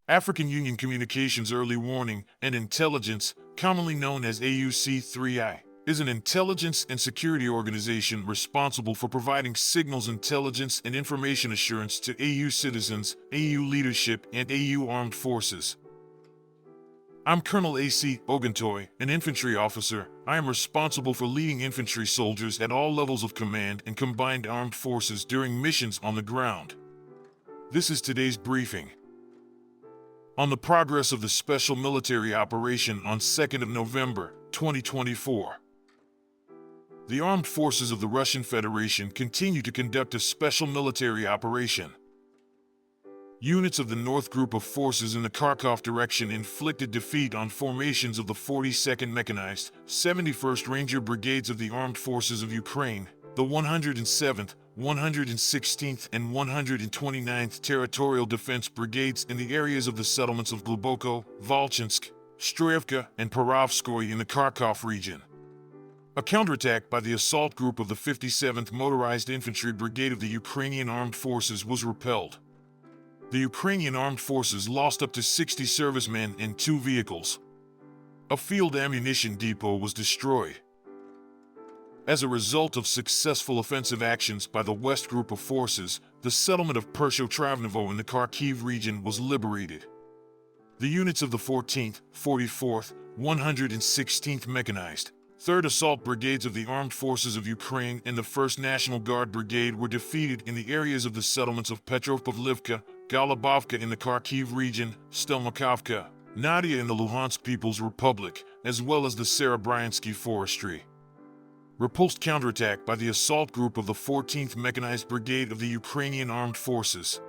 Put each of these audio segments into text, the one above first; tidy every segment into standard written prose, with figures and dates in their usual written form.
African Union Communications Early Warning and Intelligence, commonly known as AUC3I, is an intelligence and security organization responsible for providing signals intelligence and information assurance to AU citizens, AU leadership, and AU armed forces. I'm Colonel A.C. Oguntoye, an infantry officer. I am responsible for leading infantry soldiers at all levels of command and combined armed forces during missions on the ground. This is today's briefing. On the progress of the special military operation on 2nd of November, 2024. The armed forces of the Russian Federation continue to conduct a special military operation. Units of the North Group of Forces in the Kharkiv direction inflicted defeat on formations of the 42nd Mechanized, 71st Ranger Brigades of the Armed Forces of Ukraine, the 107th, 116th, and 129th Territorial Defense Brigades in the areas of the settlements of Glubokoe, Volchansk, Stroyevka, and Perovskoye in the Kharkiv region. A counterattack by the assault group of the 57th Motorized Infantry Brigade of the Ukrainian Armed Forces was repelled. The Ukrainian Armed Forces lost up to 60 servicemen and 2 vehicles. A field ammunition depot was destroyed. As a result of successful offensive actions by the West Group of Forces, the settlement of Perovskoye in the Kharkiv region was liberated. The units of the 14th, 44th, 116th Mechanized, 3rd Assault Brigades of the Armed Forces of Ukraine and the 1st National Guard Brigade were defeated in the areas of the settlements of Petrovskoye, Glubokoe in the Kharkiv region, Stelmakovka, Nadia in the Luhansk People's Republic, as well as the Serebryansky Forestry. Repulsed counterattack by the assault group of the 14th Mechanized Brigade of the Ukrainian Armed Forces.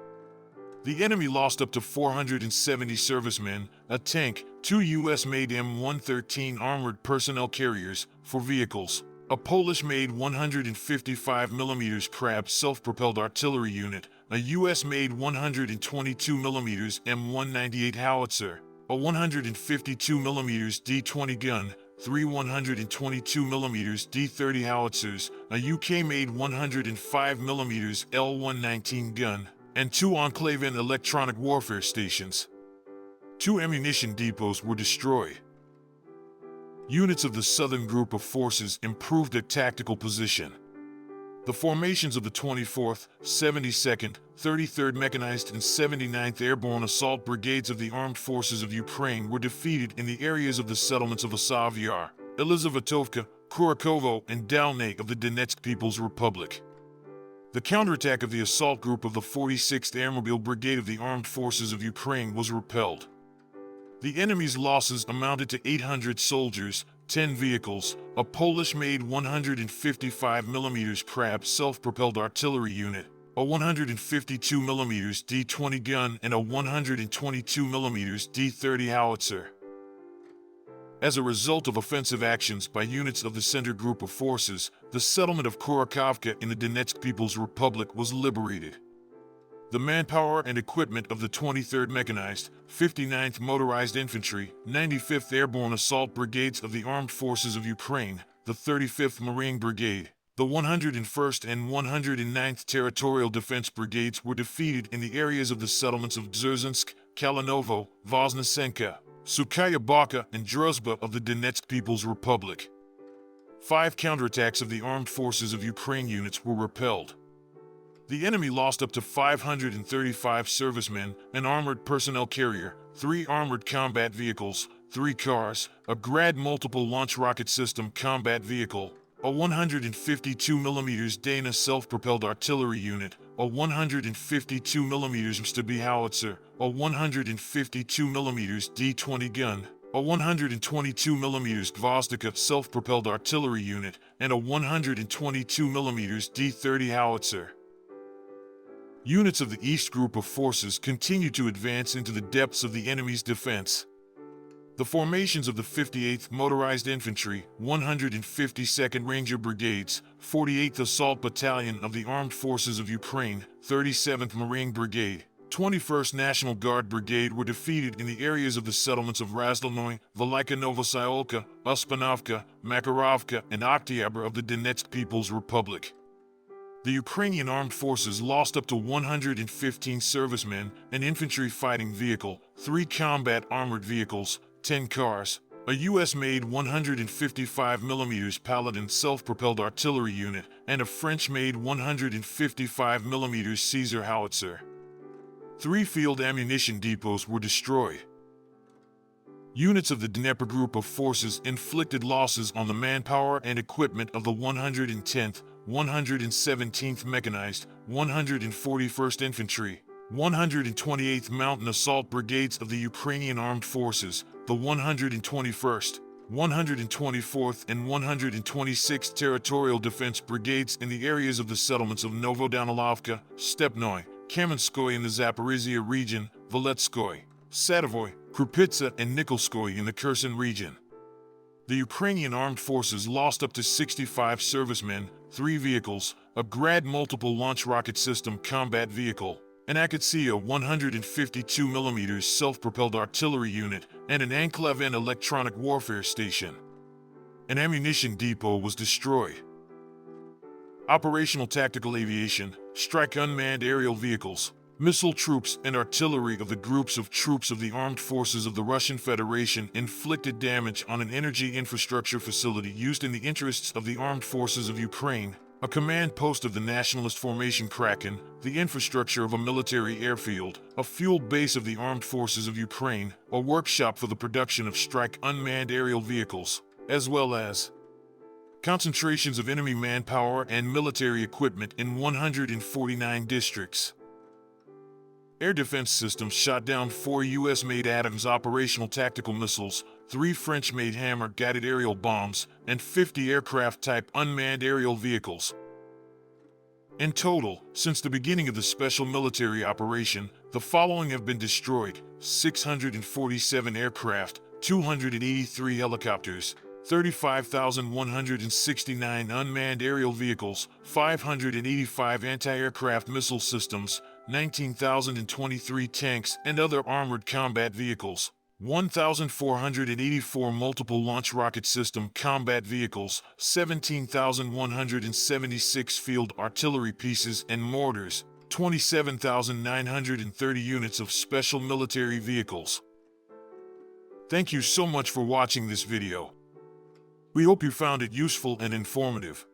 The enemy lost up to 470 servicemen, a tank, 2 US-made M113 armored personnel carriers, 4 vehicles, a Polish-made 155mm Crab self-propelled artillery unit, a US-made 122mm M198 howitzer, a 152mm D20 gun, 3 122mm D30 howitzers, a UK-made 105mm L119 gun, and 2 enclave and electronic warfare stations. 2 ammunition depots were destroyed. Units of the Southern Group of Forces improved their tactical position. The formations of the 24th, 72nd, 33rd Mechanized and 79th Airborne Assault Brigades of the Armed Forces of Ukraine were defeated in the areas of the settlements of Asov Yar, Elizavetovka, Kurakovo, and Dalny of the Donetsk People's Republic. The counterattack of the assault group of the 46th Airmobile Brigade of the Armed Forces of Ukraine was repelled. The enemy's losses amounted to 800 soldiers, 10 vehicles, a Polish-made 155mm Crab self-propelled artillery unit, a 152mm D20 gun, and a 122mm D30 howitzer. As a result of offensive actions by units of the Center Group of Forces, the settlement of Kurakovka in the Donetsk People's Republic was liberated. The manpower and equipment of the 23rd Mechanized, 59th Motorized Infantry, 95th Airborne Assault Brigades of the Armed Forces of Ukraine, the 35th Marine Brigade, the 101st and 109th Territorial Defense Brigades were defeated in the areas of the settlements of Dzerzhinsk, Kalinovo, Voznesenka, Sukhaya Baka, and Druzhba of the Donetsk People's Republic. 5 counterattacks of the Armed Forces of Ukraine units were repelled. The enemy lost up to 535 servicemen, an armored personnel carrier, 3 armored combat vehicles, 3 cars, a Grad multiple launch rocket system combat vehicle, a 152mm Dana self-propelled artillery unit, a 152mm Mstabi howitzer, a 152mm D20 gun, a 122mm Gvozdika self-propelled artillery unit, and a 122mm D30 howitzer. Units of the East Group of Forces continue to advance into the depths of the enemy's defense. The formations of the 58th Motorized Infantry, 152nd Ranger Brigades, 48th Assault Battalion of the Armed Forces of Ukraine, 37th Marine Brigade, 21st National Guard Brigade were defeated in the areas of the settlements of Razdolnoye, Velika Novosyolka, Uspanovka, Makarovka, and Oktyabr of the Donetsk People's Republic. The Ukrainian armed forces lost up to 115 servicemen, an infantry fighting vehicle, 3 combat armored vehicles, 10 cars, a US-made 155mm Paladin self-propelled artillery unit, and a French-made 155mm Caesar howitzer. 3 field ammunition depots were destroyed. Units of the Dnieper Group of Forces inflicted losses on the manpower and equipment of the 110th, 117th Mechanized, 141st Infantry, 128th Mountain Assault Brigades of the Ukrainian Armed Forces, the 121st, 124th and 126th Territorial Defense Brigades in the areas of the settlements of Novodanilovka, Stepnoy, Kamenskoye in the Zaporizhia region, Volchansk, Sadavoy, Krupitsa and Nikolskoye in the Kherson region. The Ukrainian armed forces lost up to 65 servicemen, 3 vehicles, a Grad multiple launch rocket system combat vehicle, an Akatsia 152mm self-propelled artillery unit, and an Anklavin electronic warfare station. An ammunition depot was destroyed. Operational tactical aviation, strike unmanned aerial vehicles, missile troops and artillery of the groups of troops of the armed forces of the Russian Federation inflicted damage on an energy infrastructure facility used in the interests of the armed forces of Ukraine, a command post of the nationalist formation Kraken, the infrastructure of a military airfield, a fuel base of the armed forces of Ukraine, a workshop for the production of strike unmanned aerial vehicles, as well as concentrations of enemy manpower and military equipment in 149 districts. Air defense systems shot down 4 US-made Adams operational tactical missiles, 3 French-made Hammer guided aerial bombs, and 50 aircraft-type unmanned aerial vehicles. In total, since the beginning of the special military operation, the following have been destroyed: 647 aircraft, 283 helicopters, 35,169 unmanned aerial vehicles, 585 anti-aircraft missile systems, 19,023 tanks and other armored combat vehicles, 1,484 multiple launch rocket system combat vehicles, 17,176 field artillery pieces and mortars, 27,930 units of special military vehicles. Thank you so much for watching this video. We hope you found it useful and informative.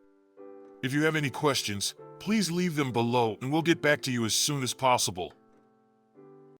If you have any questions, please leave them below and we'll get back to you as soon as possible.